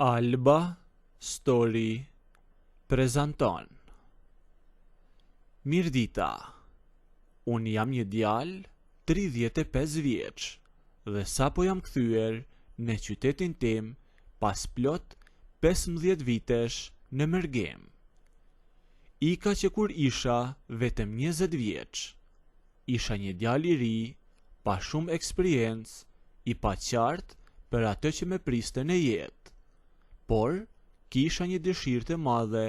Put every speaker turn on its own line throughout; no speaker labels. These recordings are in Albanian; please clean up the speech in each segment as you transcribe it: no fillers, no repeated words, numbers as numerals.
Alba Story prezanton. Mirdita. Unë jam një djalë 35 vjeç dhe sapo jam kthyer në qytetin tim pas plot 15 vitesh në Mërgem. Ika që kur isha vetëm 20 vjeç. Isha një djalë i ri, pa shumë eksperiencë, i paqartë për atë që më priste në jetë. Por, kisha një dëshirë të madhe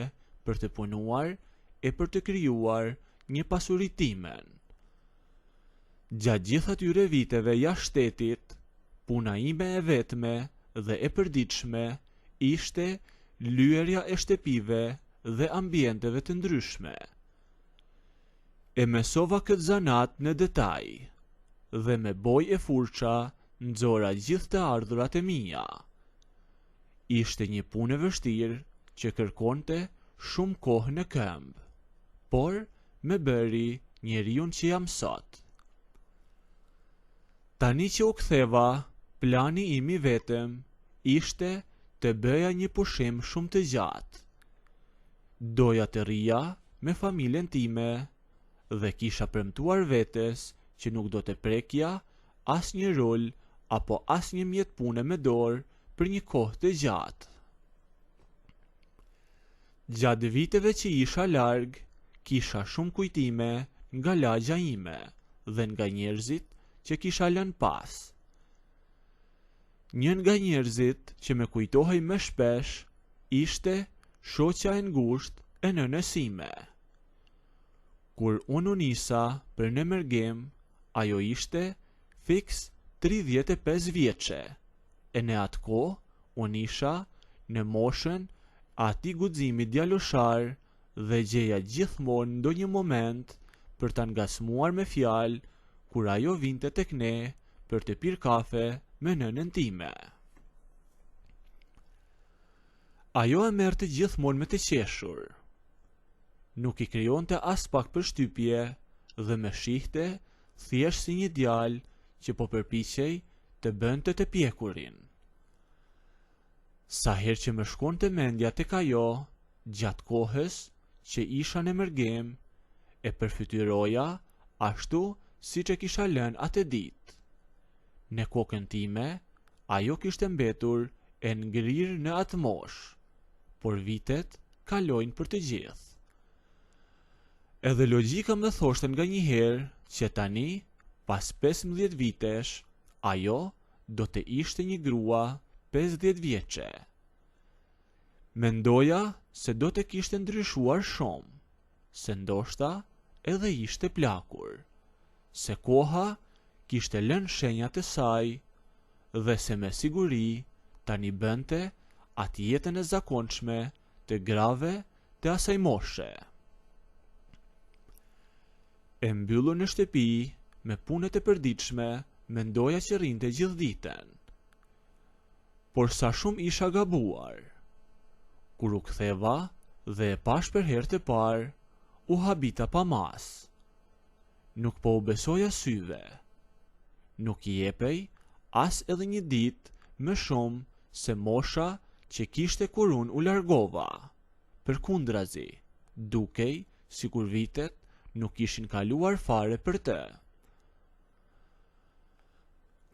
për të punuar e për të krijuar një pasuri timen. Gjatë gjithë atyre viteve jashtë shtetit, puna ime e vetme dhe e përditshme ishte lyerja e shtëpive dhe ambienteve të ndryshme. E mësova këtë zanat në detaj dhe me bojë e furça nxora gjithë të ardhurat e mia. Ishte një punë e vështirë që kërkonte shumë kohë në këmbë, por më bëri njeriun që jam sot. Tani që u ktheva, plani im i vetëm ishte të bëja një pushim shumë të gjatë. Doja të rija me familjen time dhe kisha premtuar vetes që nuk do të prekja asnjë rol apo asnjë mjet pune me dorë për një kohë të gjatë. Gjatë viteve që isha larg, kisha shumë kujtime nga lagja ime dhe nga njerëzit që kisha lënë pas. Një nga njerëzit që më kujtohej më shpesh ishte shoqja e ngushtë e nënës sime. Kur unë u nisa për në Mërgem, ajo ishte fiks 35 vjeçe. E në atë kohë, unë isha në moshën ati guximi djaloshar dhe gjeja gjithmonë ndonjë moment për ta ngasmuar me fjalë kur ajo vinte tek ne për të pirë kafe me nënën time. Ajo e merrte gjithmonë me të qeshur. Nuk i krijonte as pak përshtypje dhe më shihte thjesht si një djalë që po përpiqej të bënte të pjekurin. Sa herë që më shkonte mendja tek ajo, gjatë kohës që isha në Mërgem, e përfytyroja ashtu siç e kisha lënë atë ditë. Në kokën time, ajo kishte mbetur e ngrirë në atë moshë, por vitet kalojnë për të gjithë. Edhe logjika më thoshte nganjëherë që tani, pas 15 vitesh, ajo do të ishte një grua 50 vjeçe. Mendoja se do të kishte ndryshuar shumë, se ndoshta edhe ishte plakur, se koha kishte lënë shenjat e saj dhe se me siguri tani bënte atë jetën e zakonshme të grave të asaj moshe. E mbyllur në shtëpi me punët e përditshme, mendoja që rinte gjithë ditën. Por sa shumë isha gabuar. Kur u ktheva dhe e pash për herë të parë, u habita pa mas. Nuk po u besoja syve. Nuk i jepej as edhe një ditë më shumë se mosha që kishte kur unë u largova. Përkundrazi, dukej sikur vitet nuk ishin kaluar fare për të.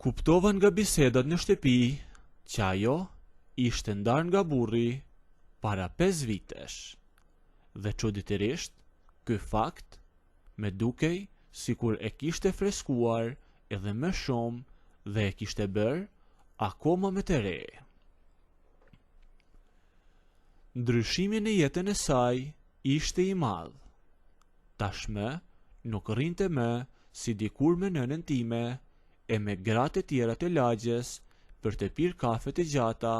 Kuptova nga bisedat në shtëpi që ajo ishte ndarë nga burri para 5 vitesh. Dhe çuditërisht, ky fakt me dukej sikur e kishte freskuar edhe më shumë dhe e kishte bërë akoma më të re. Ndryshimi në jetën e saj ishte i madh. Tashmë nuk rrinte më si dikur me nënën time e me gratë e tjera të lagjes për të pirë kafe të gjata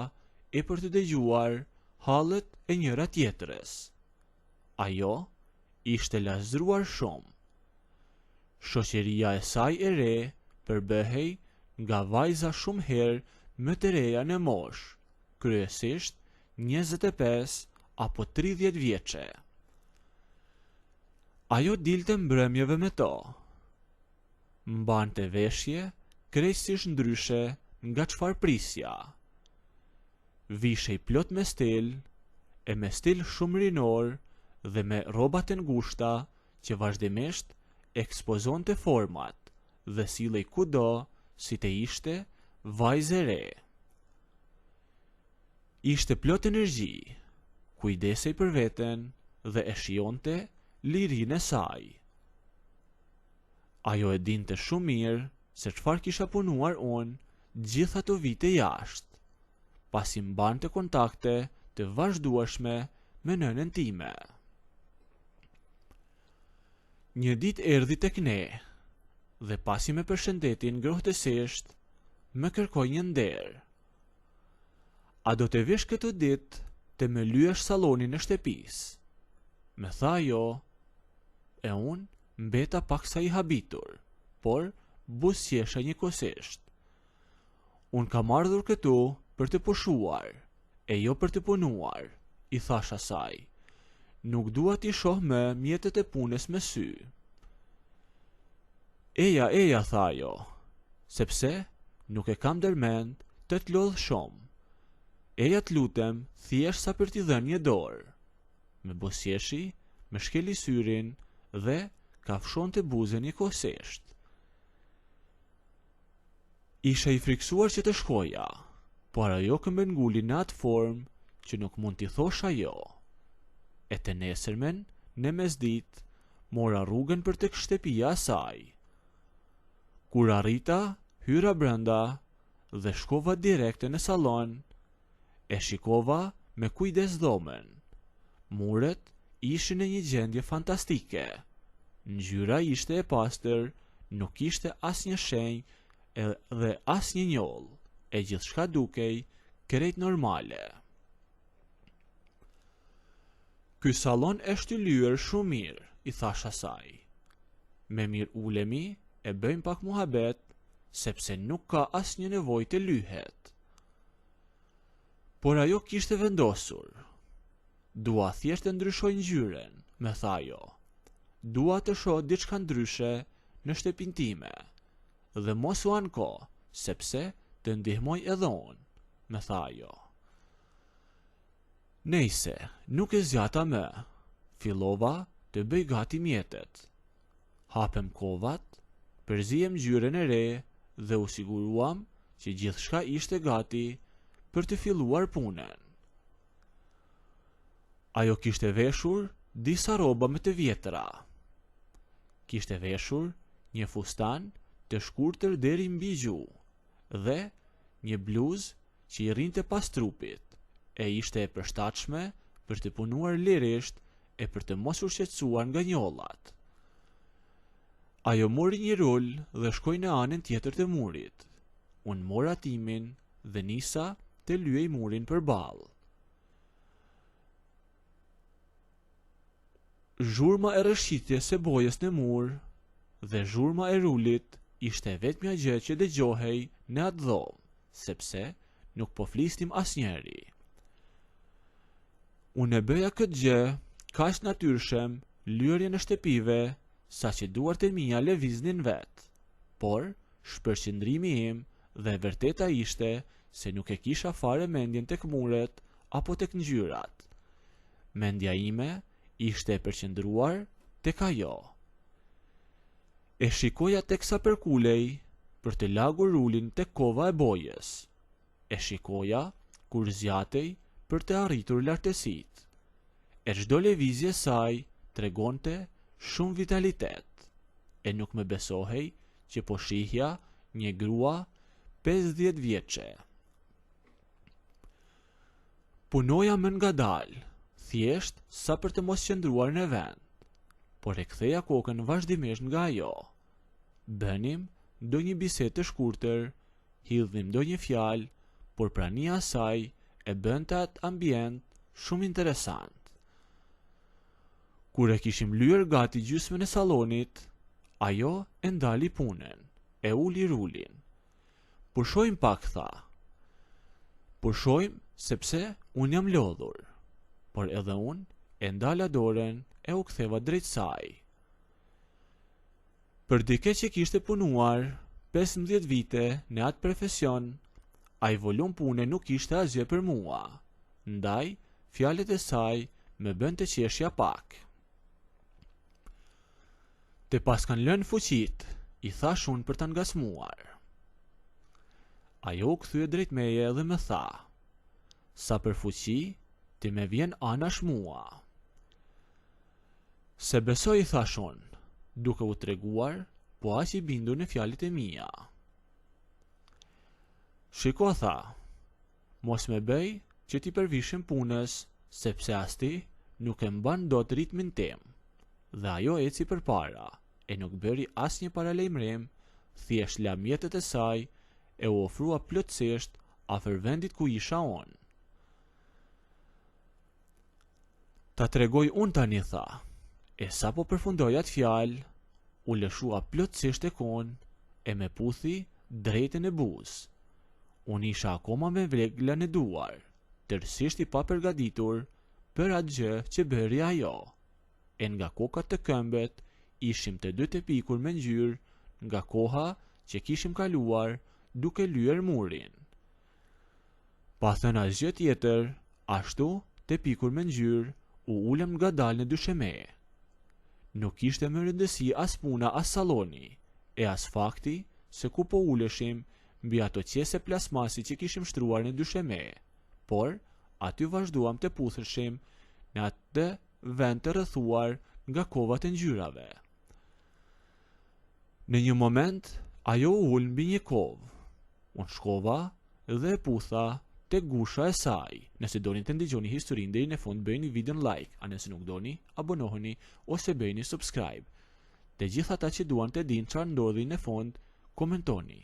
e për të dëgjuar hallet e njëra tjetrës. Ajo ishte lazruar shumë. Shoqëria e saj e re përbëhej nga vajza shumë herë më të reja në moshë, kryesisht 25 apo 30 vjeçe. Ajo dilte mbrëmjeve me to. Mbante veshje krejtësisht ndryshe nga çfarë prisja. vishej plot me stil, e me stil shumë rinor dhe me rrobat e ngushta që vazhdimisht ekspozonte format dhe sillej kudo si të ishte vajzë e re. Ishte plot energji, kujdesej për veten dhe e shijonte lirinë e saj. Ajo e dinte shumë mirë se çfarë kisha punuar unë gjithë ato vite jashtë, pasi mbante kontakte të vazhdueshme me nënën time. Një ditë erdhi tek ne dhe pasi me përshëndeti ngrohtësisht, më kërkoi një nder. A do të vish këtë ditë të më lyesh sallonin e shtëpisë? Me tha ajo, e unë mbeta paksa i habitur, por buzëqesha njëkohësisht. Unë kam ardhur këtu për të pushuar, e jo për të punuar, i thash asaj. Nuk dua t'i shoh më mjetet e punës me sy. Eja, tha ajo, sepse nuk e kam dërmend të t'lodh shumë. Eja t'lutem, thjesht sa për t'i dhënë një dorë. Me buzëqeshi, me shkeli syrin dhe kafshonte buzën njëkohësisht. Isha i friksuar që të shkoja, por ajo këmbënguli në atë formë që nuk mund t'i thosha jo. E të nesërmen, në mesditë, mora rrugën për tek shtëpia e saj. Kur arrita, hyra brenda dhe shkova direkte në sallon, e shikova me kujdes dhomën. Muret ishin në një gjendje fantastike. Ngjyra ishte e pastër, nuk ishte asnjë shenjë dhe asnjë njoll, e gjithçka dukej krejt normale. Ky sallon e shtylyer shumë mirë, i thash asaj. Me mirë ulemi e bëjmë pak muhabet, sepse nuk ka asnjë nevojë të lyhet. Por ajo kishte vendosur. Dua thjesht të ndryshoj ngjyrën, me tha ajo. Dua të shoh diçka ndryshe në shtëpinë time. Dhe mos u anko, sepse të ndihmoj edhe unë, me tha ajo. Nejse, nuk e zgjata më. Fillova të bëj gati mjetet. Hapem kovat, përzijem ngjyrën e re dhe u siguruam që gjithçka ishte gati për të filluar punën. Ajo kishte veshur disa rroba më të vjetra. Kishte veshur një fustan të shkurtër deri mbi gjuhë dhe një bluzë që i rrinte pas trupit, e ishte e përshtatshme për të punuar lirisht e për të mos u shqetësuar nga njollat. Ajo mori një rul dhe shkoi në anën tjetër të murit. Unë mora timin dhe nisa të lyej murin përballë. Zhurma e rrëshqitjes së bojës në mur dhe zhurma e rulit ishte vetmja gjë që dëgjohej në atë dhomë, sepse nuk po flisnim asnjëri. Unë e bëja këtë gjë kaq natyrshëm lyerje në shtëpive, saqë duart e mia lëviznin vet. Por shpërqendrimi im dhe vërteta ishte se nuk e kisha fare mendjen tek muret apo tek ngjyrat. Mendja ime ishte e përqendruar tek ajo. E shikoja teksa përkulej për të lagur rulin tek kova e bojës. E shikoja kur zjatej për të arritur lartësitë. E çdo lëvizje saj tregonte shumë vitalitet. E nuk më besohej që po shihja një grua 50 vjeçe. Punoja më ngadalë, thjesht sa për të mos qëndruar në vend, por e ktheja kokën vazhdimisht nga ajo. Bënim ndonjë bisedë të shkurtër, hidhnim ndonjë fjalë, por prania e saj e bënte atë ambient shumë interesant. Kur e kishim lyer gati gjysmën e sallonit, ajo e ndali punën, e uli rulin. Pushojmë pak, tha. Pushojmë sepse unë jam lodhur, por edhe unë e ndala dorën e u ktheva drejt saj. Për dike që kishte punuar 15 vite në atë profesion, ai volum pune nuk ishte asgjë për mua, ndaj fjalët e saj më bën të qeshja pak. Te pas kanë lënë fuqit, i thash unë për ta ngasmuar. Ajo u kthye drejt meje dhe më tha: "Sa për fuqi, ti me vjen anash mua." "Se besoj," i thash unë, duke u treguar, po aq i bindur në fjalët e mia. "Shiko," tha, "mos me bëj që ti përvishim punës, sepse as ti nuk e mban dot ritmin tim." Dhe ajo eci përpara, e nuk bëri asnjë paralajmërim, thjesht la mjetet e saj e u ofrua plotësisht afër vendit ku isha unë. "Ta tregoj unë tani," tha, e sa po përfundoj atë fjalë, u lëshua plotësisht tek unë e me puthi drejtën e buzë. Unë isha akoma me vleglën e duar, tërësisht i papërgatitur për atë gjë që bëri ajo. E nga kokat të këmbët ishim të dy të pikur me ngjyrë nga koha që kishim kaluar duke lyer murin. Pa thënë asgjë tjetër, ashtu të pikur me ngjyrë u ulëm ngadalë në dysheme. Nuk ishte më rëndësi as puna as salloni, e as fakti se ku po uleshim mbi ato qese plasmasi që kishim shtruar në dysheme, por aty vazhduam të putheshim në atë vend të rrethuar nga kovat e ngjyrave. Në një moment, ajo u ul mbi një kovë. Unë shkova dhe e putha te gusha e saj. Nëse doni të ndëgjoni historinë deri në fund, bëjni videon like, a nëse nuk doni, abonoheni ose bëjni subscribe. Të gjithë ata që duan të dinë çfarë ndodhi në fund, komentoni.